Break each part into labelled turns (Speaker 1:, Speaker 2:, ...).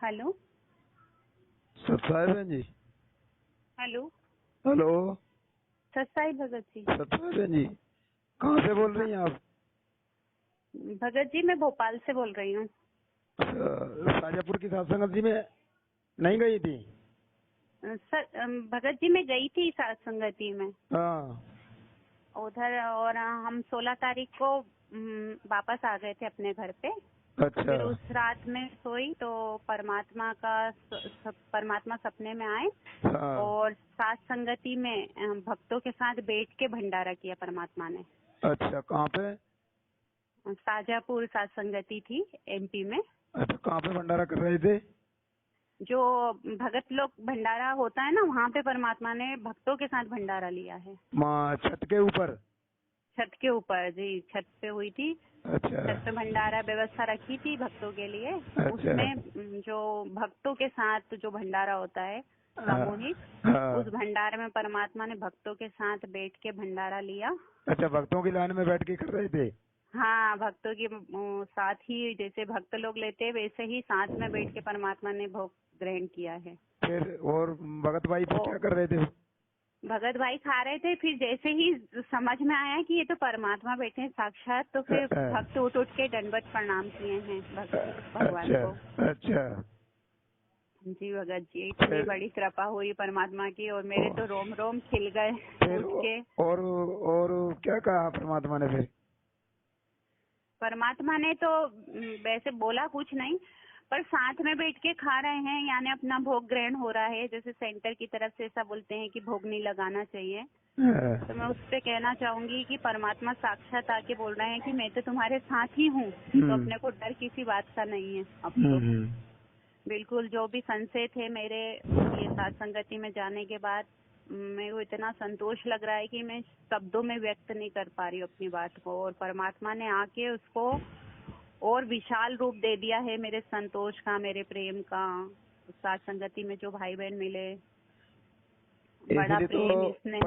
Speaker 1: Hello.
Speaker 2: सत्साई बहन जी।
Speaker 1: Hello.
Speaker 2: Hello.
Speaker 1: सत्साई Bhagat ji.
Speaker 2: सत्साई बहन जी, कहाँ से बोल
Speaker 1: हाँ
Speaker 2: रही हैं आप?
Speaker 1: भगत जी, मैं भोपाल से बोल रही हूँ।
Speaker 2: शाजापुर की सत्संग जी में नहीं गई थी?
Speaker 1: सर भगत जी, मैं गई थी सत्संगति में
Speaker 2: हाँ।
Speaker 1: उधर, और हम 16 तारीख को वापस आ गए थे अपने घर पे।
Speaker 2: अच्छा।
Speaker 1: फिर उस रात में सोई तो परमात्मा सपने में आए
Speaker 2: हाँ।
Speaker 1: और साथ संगति में भक्तों के साथ बैठ के भंडारा किया परमात्मा ने।
Speaker 2: अच्छा, कहाँ पे?
Speaker 1: शाजापुर साथ संगति थी, एमपी में।
Speaker 2: अच्छा, कहाँ पे भंडारा कर रहे थे?
Speaker 1: जो भगत लोग भंडारा होता है ना, वहाँ पे परमात्मा ने भक्तों के साथ भंडारा लिया है।
Speaker 2: माँ छत के ऊपर?
Speaker 1: छत के ऊपर जी, छत पे हुई थी।
Speaker 2: अच्छा।
Speaker 1: छत पे भंडारा व्यवस्था रखी थी भक्तों के लिए।
Speaker 2: अच्छा।
Speaker 1: उसमें जो भक्तों के साथ जो भंडारा होता है सामूहिक,
Speaker 2: हाँ।
Speaker 1: उस भंडारे में परमात्मा ने भक्तों के साथ बैठ के भंडारा लिया।
Speaker 2: अच्छा, भक्तों की लाइन में बैठ के कर रहे थे?
Speaker 1: हाँ, भक्तों के साथ ही, जैसे भक्त लोग लेते हैं वैसे ही साथ में बैठ के परमात्मा ने भोग ग्रहण किया है।
Speaker 2: फिर और भगत भाई फिर क्या कर रहे थे?
Speaker 1: भगत भाई खा रहे थे। फिर जैसे ही समझ में आया कि ये तो परमात्मा बैठे हैं साक्षात, तो फिर भक्त उठ उठ के दंडवत प्रणाम किए हैं भगवान को।
Speaker 2: अच्छा।
Speaker 1: जी भगत जी, इतनी बड़ी कृपा हुई परमात्मा की, और मेरे तो रोम रोम खिल गए उठ के।
Speaker 2: और क्या कहा परमात्मा ने फिर?
Speaker 1: परमात्मा ने तो वैसे बोला कुछ नहीं, पर साथ में बैठ के खा रहे हैं, यानी अपना भोग ग्रहण हो रहा है। जैसे सेंटर की तरफ से ऐसा बोलते हैं कि भोग नहीं लगाना चाहिए, तो मैं उस पे कहना चाहूंगी कि परमात्मा साक्षात आके बोल रहे हैं कि मैं तो तुम्हारे साथ ही हूँ, तो अपने को डर किसी बात का नहीं है अब तो। बिल्कुल, जो भी संशय थे मेरे ये साथ संगति में जाने के बाद, मेरे को इतना संतोष लग रहा है कि मैं शब्दों में व्यक्त नहीं कर पा रही हूँ अपनी बात को, और परमात्मा ने आके उसको और विशाल रूप दे दिया है, मेरे संतोष का, मेरे प्रेम का। साथ संगति में जो भाई बहन मिले, बड़ा
Speaker 2: इसलिए
Speaker 1: प्रेम,
Speaker 2: तो
Speaker 1: स्नेह।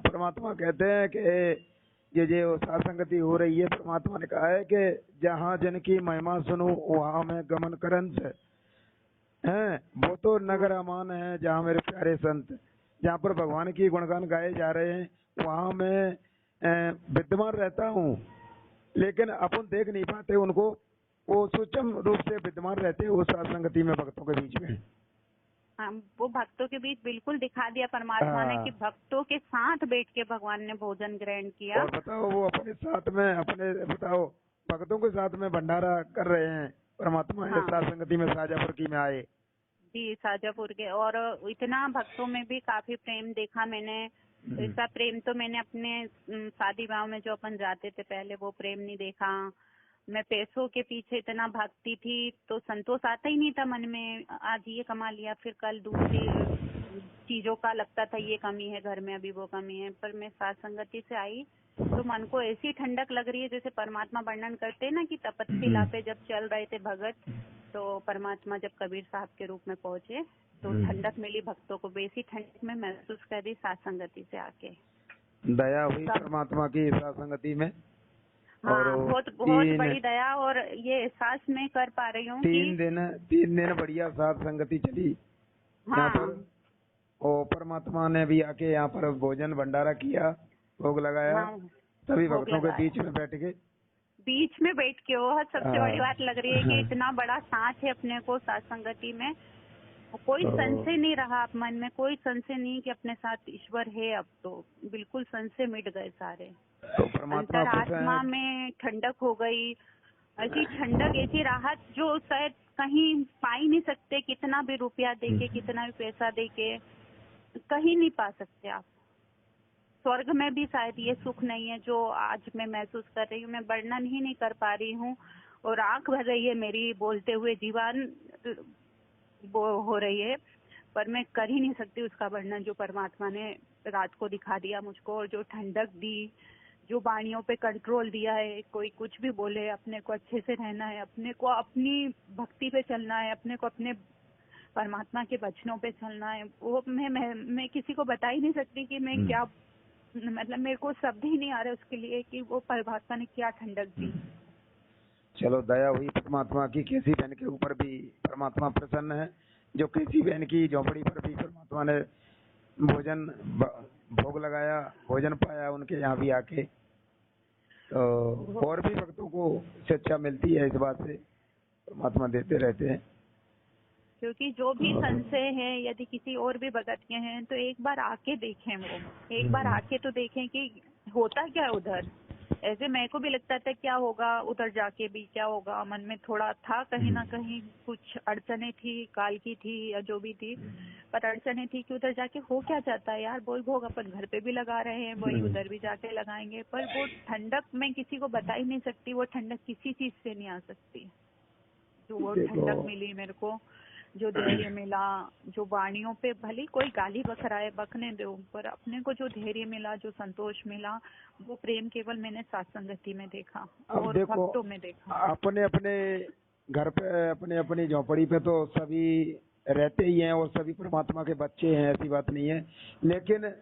Speaker 2: परमात्मा कहते हैं कि ये जो साथ संगति हो रही है, परमात्मा ने कहा है कि जहाँ जन की महिमा सुनो वहाँ मैं गमन करंस है। वो तो नगर अमान है जहाँ मेरे प्यारे संत, जहाँ पर भगवान की गुणगान गाए जा रहे हैं, वहाँ मैं विद्यमान रहता हूँ। लेकिन अपन देख नहीं पाते उनको, वो सूक्ष्म रूप से विद्यमान रहते हैं वो साथ संगति में भक्तों के बीच में।
Speaker 1: वो भक्तों के बीच बिल्कुल दिखा दिया परमात्मा ने कि भक्तों के साथ बैठ के भगवान ने भोजन ग्रहण किया।
Speaker 2: और बताओ, वो अपने साथ में बताओ भक्तों के साथ में भंडारा कर रहे हैं परमात्मा। हाँ। साथ संगति में शाजापुर की में आए
Speaker 1: जी, शाजापुर के, और इतना भक्तों में भी काफी प्रेम देखा मैंने। ऐसा प्रेम तो मैंने अपने शादी ब्याह में जो अपन जाते थे पहले, वो प्रेम नहीं देखा। मैं पैसों के पीछे इतना भागती थी तो संतोष आता ही नहीं था मन में। आज ये कमा लिया, फिर कल दूसरी चीजों का लगता था ये कमी है घर में, अभी वो कमी है। पर मैं साथ संगति से आई तो मन को ऐसी ठंडक लग रही है, जैसे परमात्मा वर्णन करते हैं ना कि तपस्या पे जब चल रहे थे भगत, तो परमात्मा जब कबीर साहब के रूप में पहुंचे तो ठंडक मिली भक्तों को। वैसी ठंडक में महसूस कर रही साथ संगति से आके।
Speaker 2: दया हुई परमात्मा की साथ संगति में।
Speaker 1: हाँ, और बहुत बड़ी दया, और ये एहसास मैं कर पा रही हूँ कि
Speaker 2: 3 दिन बढ़िया साथ संगति चली। हाँ। यहाँ पर और परमात्मा ने भी आके यहाँ पर भोजन भंडारा किया, भोग लगाया। हाँ, सभी भक्तों के बीच में बैठ के
Speaker 1: वो सबसे बड़ी बात लग रही है कि इतना बड़ा साथ है अपने को साथ संगति में। कोई संशय नहीं रहा आप मन में, कोई संशय नहीं कि अपने साथ ईश्वर है। अब तो बिल्कुल संशय मिट गए सारे।
Speaker 2: तो परमात्मा
Speaker 1: अंतरात्मा में ठंडक हो गई, ऐसी ठंडक, ऐसी राहत जो शायद कहीं पा ही नहीं सकते। कितना भी रुपया देके, कितना भी पैसा देके कहीं नहीं पा सकते आप। स्वर्ग में भी शायद ये सुख नहीं है जो आज मैं महसूस कर रही हूँ। मैं वर्णन ही नहीं कर पा रही हूँ, और आंख भर रही है मेरी बोलते हुए, जीवन वो हो रही है, पर मैं कर ही नहीं सकती उसका वर्णन जो परमात्मा ने रात को दिखा दिया मुझको। और जो ठंडक दी, जो वाणियों पे कंट्रोल दिया है, कोई कुछ भी बोले, अपने को अच्छे से रहना है, अपने को अपनी भक्ति पे चलना है, अपने को अपने परमात्मा के वचनों पे चलना है। वो मैं किसी को बता ही नहीं सकती कि मैं क्या, मतलब मेरे को शब्द ही नहीं आ रहे उसके लिए कि वो परमात्मा ने क्या ठंडक दी।
Speaker 2: चलो दया हुई परमात्मा की, कैसी बहन के ऊपर भी परमात्मा प्रसन्न है, जो कैसी बहन की झोपड़ी पर भी परमात्मा ने भोजन भोग लगाया, भोजन पाया उनके यहाँ भी आके। तो और भी भक्तों को शिक्षा मिलती है इस बात से, परमात्मा देते रहते हैं।
Speaker 1: क्योंकि जो भी संशय है, यदि किसी और भी भगत के हैं तो एक बार आके देखें, वो एक बार आके तो देखें कि होता क्या है उधर। ऐसे मेरे को भी लगता था क्या होगा उधर जाके भी, क्या होगा, मन में थोड़ा था कहीं ना कहीं कुछ अड़चने थी, काल की थी या जो भी थी, पर अड़चने थी कि उधर जाके हो क्या जाता है यार, वही भोग अपन घर पे भी लगा रहे हैं, वही उधर भी जाके लगाएंगे। पर वो ठंडक मैं किसी को बता ही नहीं सकती, वो ठंडक किसी चीज से नहीं आ सकती। जो वो ठंडक मिली मेरे को, जो धैर्य मिला, जो वाणियों पे भले कोई गाली बक रहा है बकने दो, पर अपने को जो धैर्य मिला, जो संतोष मिला, वो प्रेम केवल मैंने सत्संगति में देखा और भक्तों में देखा।
Speaker 2: अपने अपने घर पे, अपने अपनी झोपड़ी पे तो सभी रहते ही हैं और सभी परमात्मा के बच्चे हैं, ऐसी बात नहीं है। लेकिन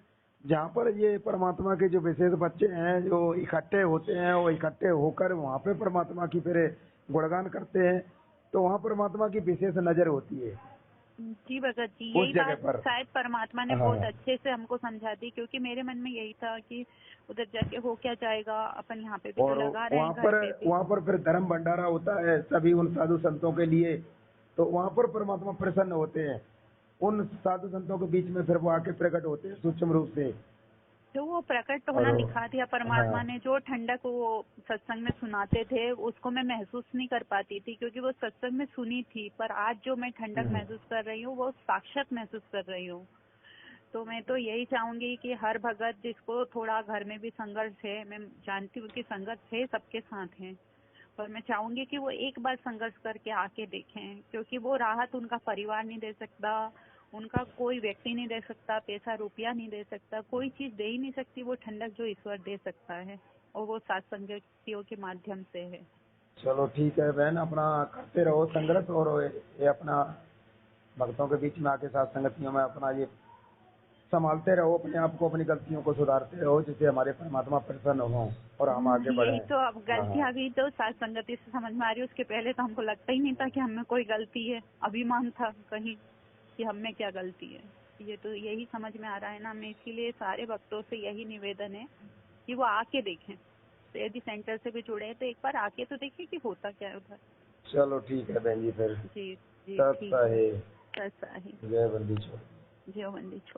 Speaker 2: जहाँ पर ये परमात्मा के जो विशेष बच्चे हैं जो इकट्ठे होते हैं, वो इकट्ठे होकर वहाँ पे परमात्मा की फिर गुणगान करते हैं, तो वहाँ परमात्मा की विशेष नजर होती है।
Speaker 1: जी भगत जी, यही बात शायद परमात्मा ने बहुत अच्छे से हमको समझा दी, क्योंकि मेरे मन में यही था कि उधर जाके हो क्या जाएगा, अपन यहाँ पे भी तो लगा रहे हैं घर पे भी।
Speaker 2: वहाँ पर फिर धर्म भंडारा होता है सभी उन साधु संतों के लिए, तो वहाँ पर परमात्मा प्रसन्न होते हैं, उन साधु संतों के बीच में फिर वो आके प्रकट होते हैं सूक्ष्म रूप से।
Speaker 1: तो वो प्रकट होना दिखा दिया परमात्मा ने। जो ठंडक वो सत्संग में सुनाते थे उसको मैं महसूस नहीं कर पाती थी, क्योंकि वो सत्संग में सुनी थी, पर आज जो मैं ठंडक महसूस कर रही हूँ वो साक्षात महसूस कर रही हूँ। तो मैं तो यही चाहूंगी कि हर भगत जिसको थोड़ा घर में भी संघर्ष है, मैं जानती हूँ कि संघर्ष है सबके साथ है, पर मैं चाहूंगी कि वो एक बार संघर्ष करके आके देखें, क्योंकि वो राहत उनका परिवार नहीं दे सकता, उनका कोई व्यक्ति नहीं दे सकता, पैसा रुपया नहीं दे सकता, कोई चीज दे ही नहीं सकती वो ठंडक जो ईश्वर दे सकता है, और वो सत्संगतियों के माध्यम से है।
Speaker 2: चलो ठीक है बहन, अपना करते रहो संघर्ष, और ये अपना भक्तों के बीच में आके साथ संगतियों में अपना ये संभालते रहो, अपने आप को, अपनी गलतियों को सुधारते रहो, जिससे हमारे परमात्मा प्रसन्न हो और हम आगे बढ़े।
Speaker 1: यही तो अब गलतियां भी तो साथ संगति से समझ में आ रही है, उसके पहले तो हमको लगता ही नहीं था कि हमें कोई गलती है, अभिमान था कहीं कि हम में क्या गलती है। ये तो यही समझ में आ रहा है ना, मैं इसीलिए सारे भक्तों से यही निवेदन है कि वो आके देखें, तो यदि सेंटर से भी जुड़े हैं तो एक बार आके तो देखें कि होता क्या है उधर।
Speaker 2: चलो ठीक है बहन जी, फिर
Speaker 1: जी जी
Speaker 2: ठीक है।
Speaker 1: जय वंदी छोड़।
Speaker 2: जय वंदी छोड़।